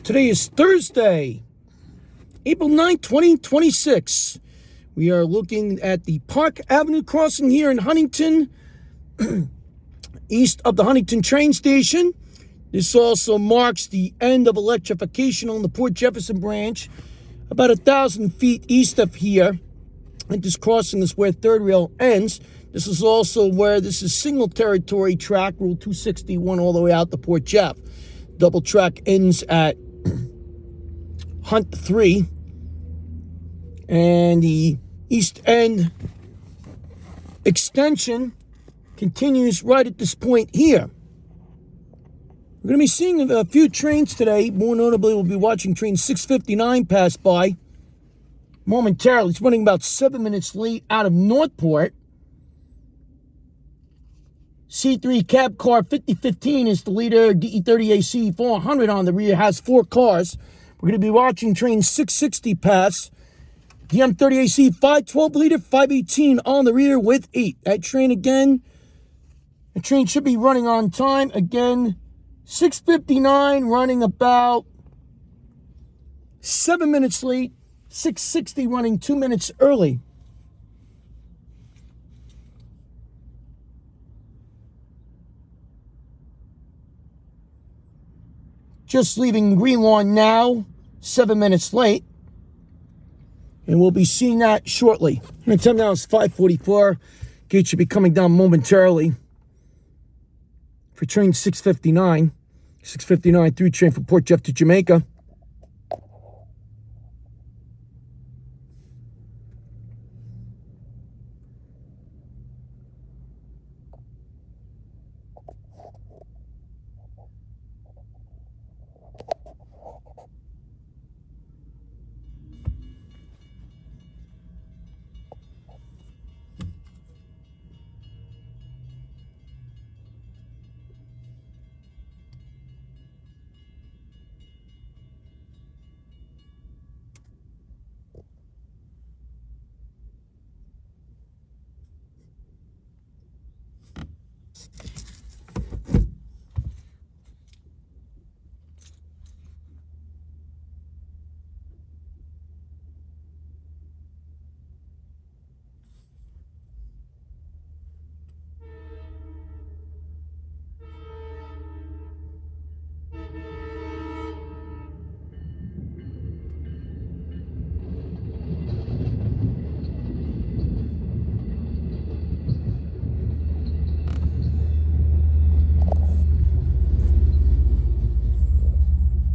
Today is Thursday, April 9th, 2026. We are looking at the Park Avenue crossing here in Huntington, east of the Huntington train station. This also marks the end of electrification on the Port Jefferson branch, about 1,000 feet east of here. And this crossing is where third rail ends. This is also where this is single territory track, Rule 261, all the way out to Port Jeff. Double track ends at Hunt 3, and the East End extension continues right at this point here. We're going to be seeing a few trains today. More notably, we'll be watching train 659 pass by momentarily. It's running about 7 minutes late out of Northport. C3 cab car 5015 is the leader. DE30AC 400 on the rear has 4 cars. We're going to be watching train 660 pass. DM30AC 512 leader, 518 on the rear with 8. That train again, the train should be running on time. Again, 659 running about 7 minutes late. 660 running 2 minutes early. Just leaving Green Lawn now, 7 minutes late. And we'll be seeing that shortly. The time now is 5:44. Gate should be coming down momentarily for train 659. 659 through train from Port Jeff to Jamaica.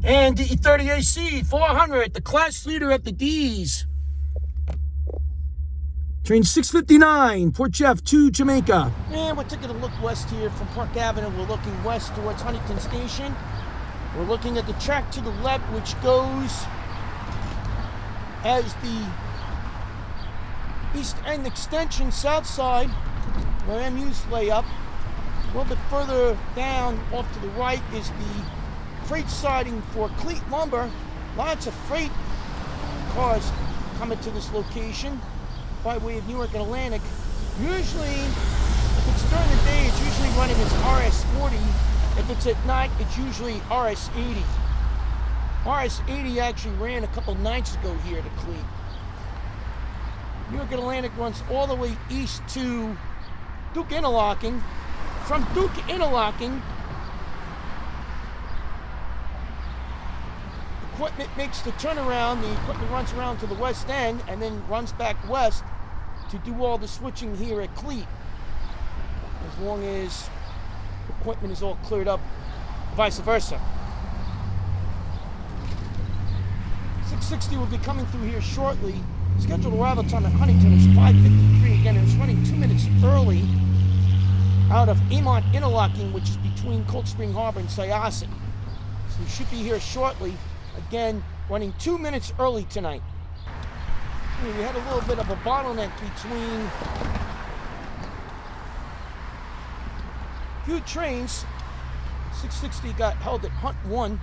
And DE30AC 400, the class leader at the D's. Train 659, Port Jeff to Jamaica. And we're taking a look west here from Park Avenue. We're looking west towards Huntington Station. We're looking at the track to the left, which goes as the East End extension, south side, where EMUs lay up. A little bit further down, off to the right, is the freight siding for Cleat Lumber. Lots of freight cars coming to this location by way of Newark and Atlantic. Usually, if it's during the day, it's usually running as RS-40. If it's at night, it's usually RS-80. RS-80 actually ran a couple nights ago here to Cleat. Newark and Atlantic runs all the way east to Duke Interlocking. From Duke Interlocking, equipment makes the turnaround. The equipment runs around to the west end and then runs back west to do all the switching here at Cleat, as long as equipment is all cleared up, vice versa. 660 will be coming through here shortly. Scheduled arrival time at Huntington is 5:53. Again, it's running 2 minutes early out of Amont Interlocking, which is between Cold Spring Harbor and Syosset. So we should be here shortly. Again, running 2 minutes early tonight. We had a little bit of a bottleneck between few trains. 660 got held at Hunt 1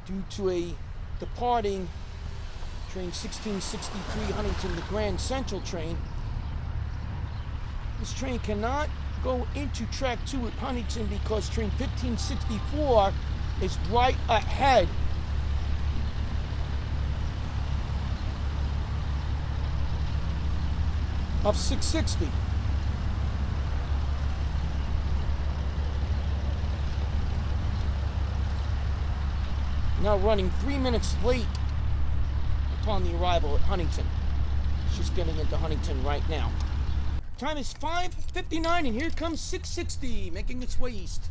due to a departing train 1663 Huntington, the Grand Central train. This train cannot go into track 2 at Huntington because train 1564 is right ahead. Of 660. Now running 3 minutes late upon the arrival at Huntington. She's getting into Huntington right now. Time is 5:59 and here comes 660 making its way east.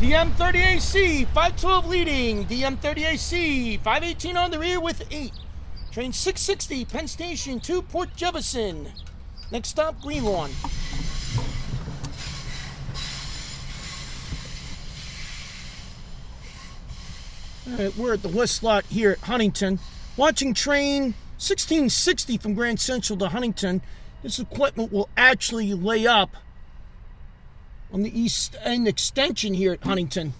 DM30AC 512 leading, DM30AC 518 on the rear with 8. Train 660 Penn Station to Port Jefferson. Next stop, Greenlawn. Alright, we're at the west slot here at Huntington. Watching train 1660 from Grand Central to Huntington. This equipment will actually lay up on the east end extension here at Huntington.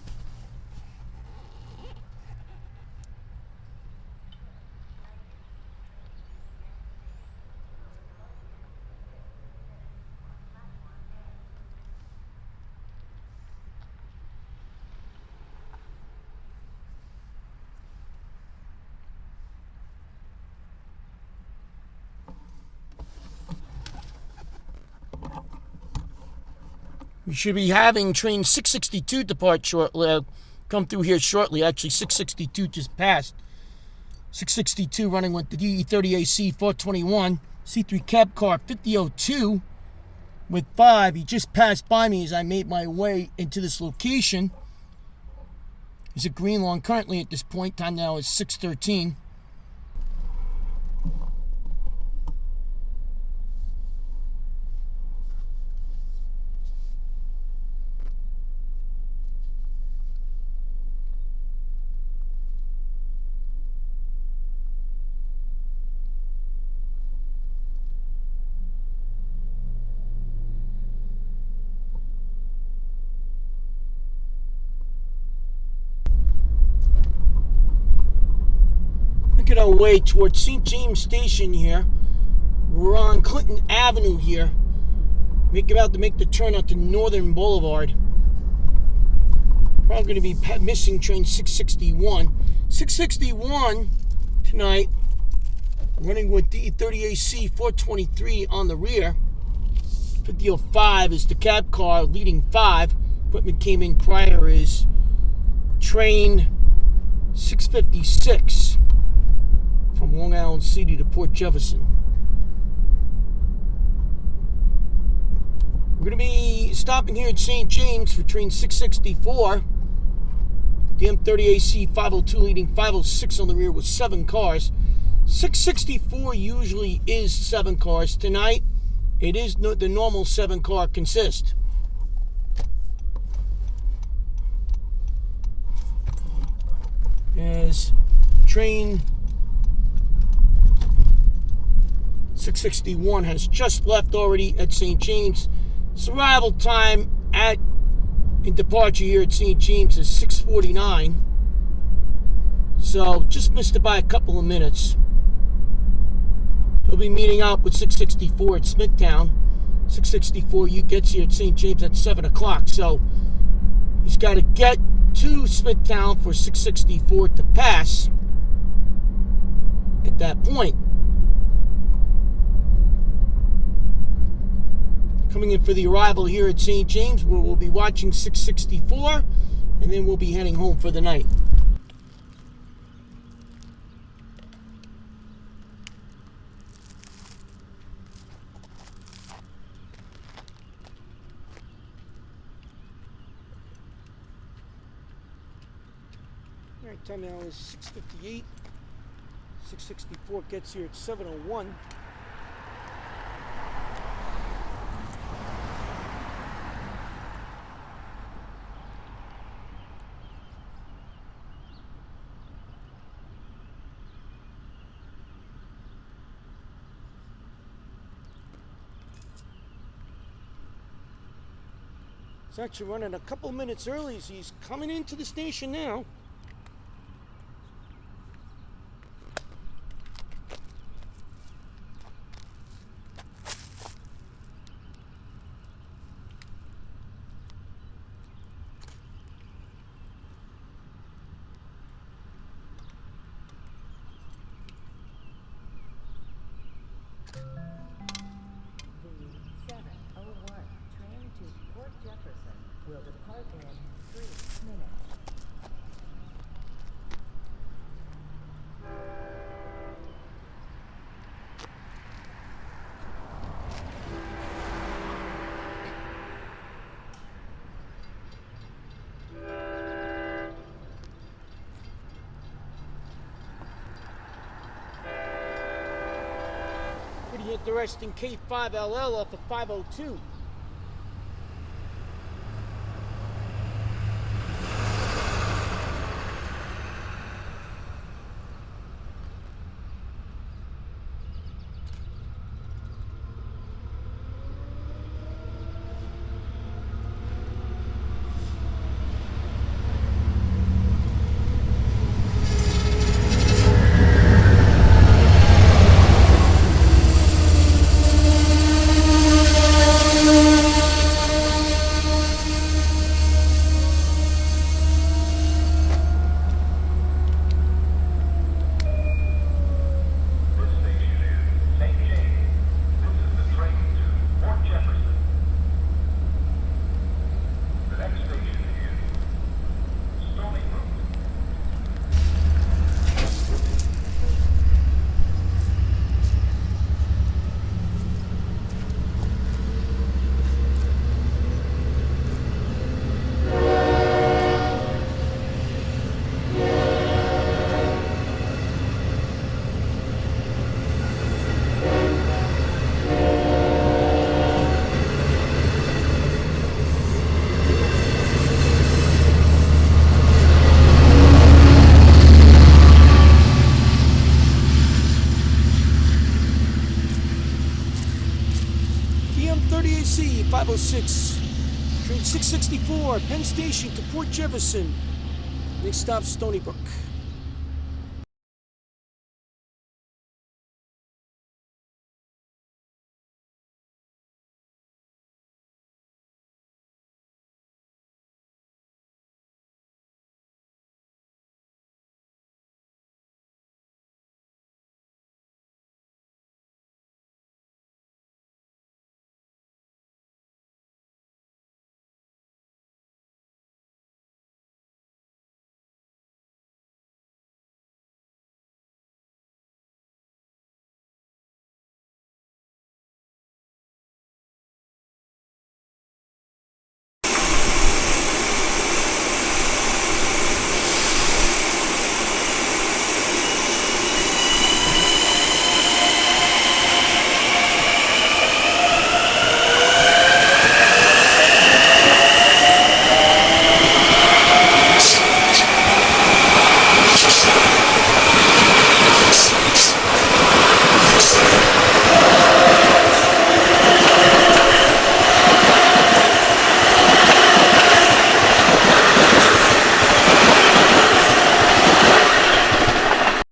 We should be having train 662 depart shortly, come through here shortly. Actually, 662 just passed. 662 running with the DE30AC 421, C3 cab car 5002 with 5. He just passed by me as I made my way into this location. He's at Greenlawn currently at this point. Time now is 6:13. Making our way towards St. James Station here. We're on Clinton Avenue here. About to make the turn out to Northern Boulevard. Probably going to be missing train 661. 661 tonight, running with DE30AC 423 on the rear. 5005 is the cab car leading 5. Equipment came in prior is train 656. From Long Island City to Port Jefferson. We're going to be stopping here at St. James for train 664. The M30AC 502 leading 506 on the rear with 7 cars. 664 usually is 7 cars. Tonight, it is the normal 7-car consist. As train 661 has just left already at St. James. Its arrival time in departure here at St. James is 6:49. So just missed it by a couple of minutes. He'll be meeting up with 664 at Smithtown. 664 gets here at St. James at 7 o'clock. So he's got to get to Smithtown for 664 to pass at that point. Coming in for the arrival here at St. James, where we'll be watching 664, and then we'll be heading home for the night. Right time now is 6:58. 664 gets here at 7:01. It's actually running a couple minutes early as he's coming into the station now. Will depart in 3 minutes. Pretty interesting K5LL off of 502. C 506, train 664, Penn Station to Port Jefferson. Next stop, Stony Brook.